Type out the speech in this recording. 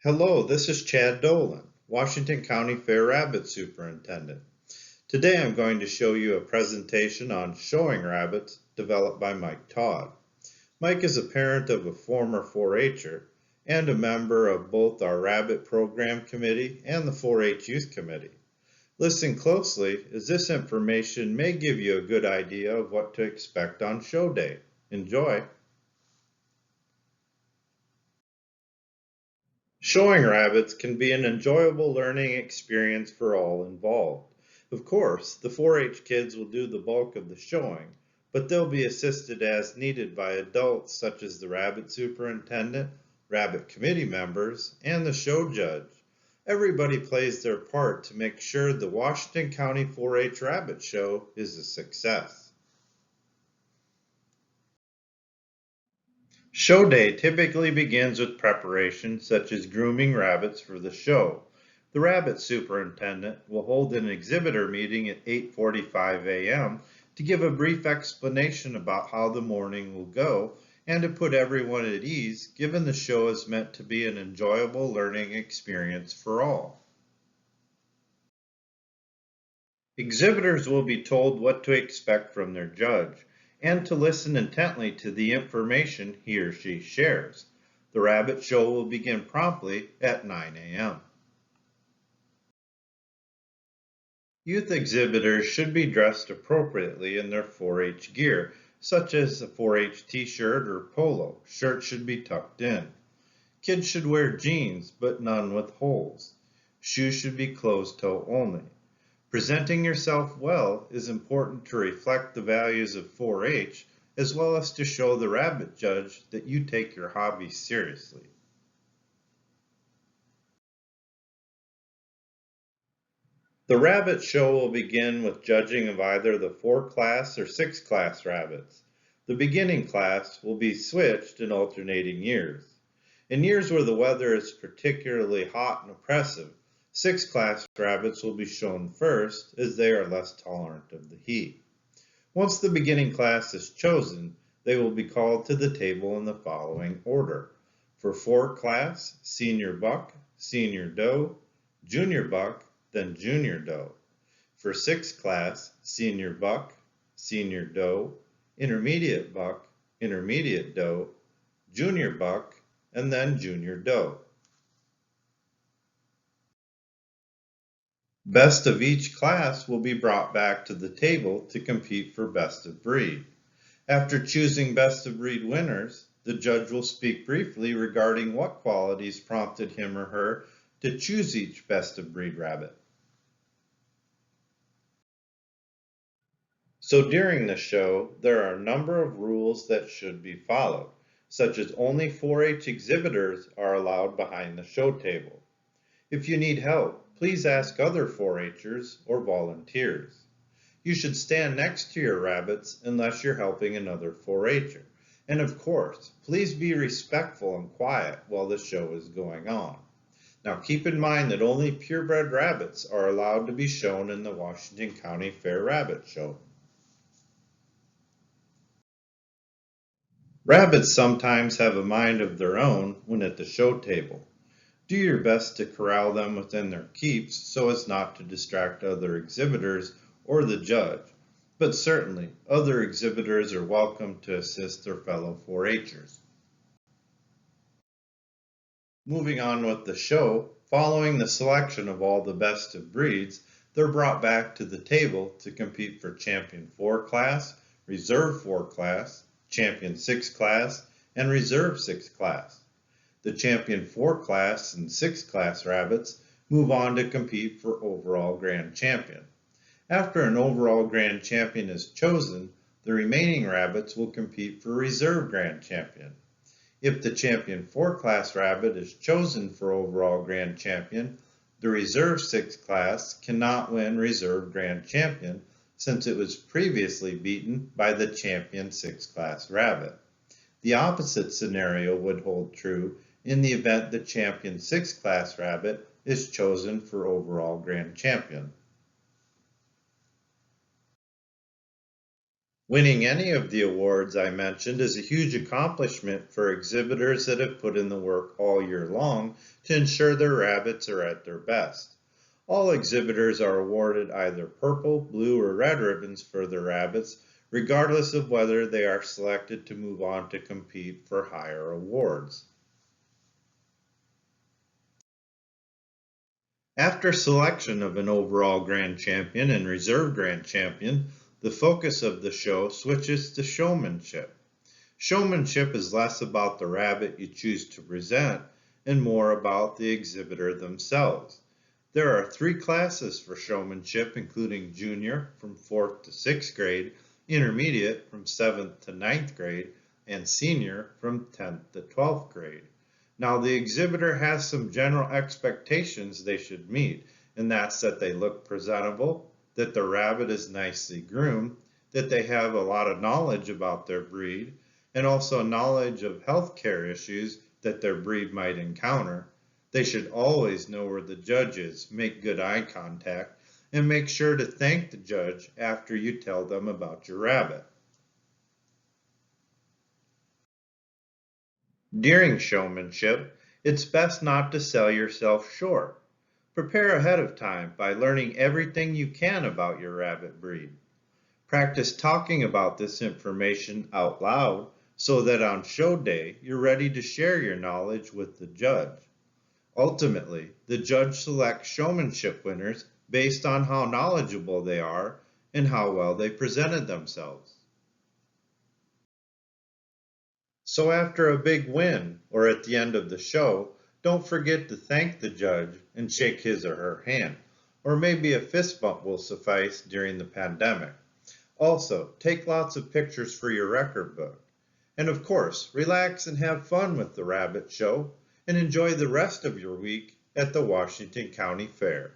Hello, this is Chad Dolan, Washington County Fair Rabbit Superintendent. Today I'm going to show you a presentation on showing rabbits developed by Mike Todd. Mike is a parent of a former 4-H'er and a member of both our Rabbit Program Committee and the 4-H Youth Committee. Listen closely as this information may give you a good idea of what to expect on show day. Enjoy! Showing rabbits can be an enjoyable learning experience for all involved. Of course, the 4-H kids will do the bulk of the showing, but they'll be assisted as needed by adults such as the rabbit superintendent, rabbit committee members, and the show judge. Everybody plays their part to make sure the Washington County 4-H Rabbit Show is a success. Show day typically begins with preparation such as grooming rabbits for the show. The rabbit superintendent will hold an exhibitor meeting at 8:45 a.m. to give a brief explanation about how the morning will go and to put everyone at ease, given the show is meant to be an enjoyable learning experience for all. Exhibitors will be told what to expect from their judge and to listen intently to the information he or she shares. The rabbit show will begin promptly at 9 a.m. Youth exhibitors should be dressed appropriately in their 4-H gear, such as a 4-H t-shirt or polo. Shirts should be tucked in. Kids should wear jeans, but none with holes. Shoes should be closed-toe only. Presenting yourself well is important to reflect the values of 4-H, as well as to show the rabbit judge that you take your hobby seriously. The rabbit show will begin with judging of either the 4-class or 6-class rabbits. The beginning class will be switched in alternating years. In years where the weather is particularly hot and oppressive, 6-class rabbits will be shown first as they are less tolerant of the heat. Once the beginning class is chosen, they will be called to the table in the following order. For 4-class, senior buck, senior doe, junior buck, then junior doe. For 6-class, senior buck, senior doe, intermediate buck, intermediate doe, junior buck, and then junior doe. Best of each class will be brought back to the table to compete for best of breed. After choosing best of breed winners, the judge will speak briefly regarding what qualities prompted him or her to choose each best of breed rabbit. So during the show, there are a number of rules that should be followed, such as only 4-H exhibitors are allowed behind the show table. If you need help, please ask other 4-H'ers or volunteers. You should stand next to your rabbits unless you're helping another 4-H'er. And of course, please be respectful and quiet while the show is going on. Now keep in mind that only purebred rabbits are allowed to be shown in the Washington County Fair Rabbit Show. Rabbits sometimes have a mind of their own when at the show table. Do your best to corral them within their keeps so as not to distract other exhibitors or the judge, but certainly other exhibitors are welcome to assist their fellow 4-H'ers. Moving on with the show, following the selection of all the best of breeds, they're brought back to the table to compete for Champion 4 class, Reserve 4 class, Champion 6 class, and Reserve 6 class. The Champion 4 class and 6 class rabbits move on to compete for overall grand champion. After an overall grand champion is chosen, the remaining rabbits will compete for reserve grand champion. If the Champion 4 class rabbit is chosen for overall grand champion, the Reserve 6 class cannot win reserve grand champion since it was previously beaten by the Champion 6 class rabbit. The opposite scenario would hold true in the event the Champion 6 class rabbit is chosen for overall grand champion. Winning any of the awards I mentioned is a huge accomplishment for exhibitors that have put in the work all year long to ensure their rabbits are at their best. All exhibitors are awarded either purple, blue, or red ribbons for their rabbits, regardless of whether they are selected to move on to compete for higher awards. After selection of an overall grand champion and reserve grand champion, the focus of the show switches to showmanship. Showmanship is less about the rabbit you choose to present and more about the exhibitor themselves. There are 3 classes for showmanship, including junior from 4th to 6th grade, intermediate from 7th to 9th grade, and senior from 10th to 12th grade. Now, the exhibitor has some general expectations they should meet, and that's that they look presentable, that the rabbit is nicely groomed, that they have a lot of knowledge about their breed, and also knowledge of healthcare issues that their breed might encounter. They should always know where the judge is, make good eye contact, and make sure to thank the judge after you tell them about your rabbit. During showmanship, it's best not to sell yourself short. Prepare ahead of time by learning everything you can about your rabbit breed. Practice talking about this information out loud so that on show day you're ready to share your knowledge with the judge. Ultimately, the judge selects showmanship winners based on how knowledgeable they are and how well they presented themselves. So after a big win or at the end of the show, don't forget to thank the judge and shake his or her hand. Or maybe a fist bump will suffice during the pandemic. Also, take lots of pictures for your record book. And of course, relax and have fun with the rabbit show and enjoy the rest of your week at the Washington County Fair.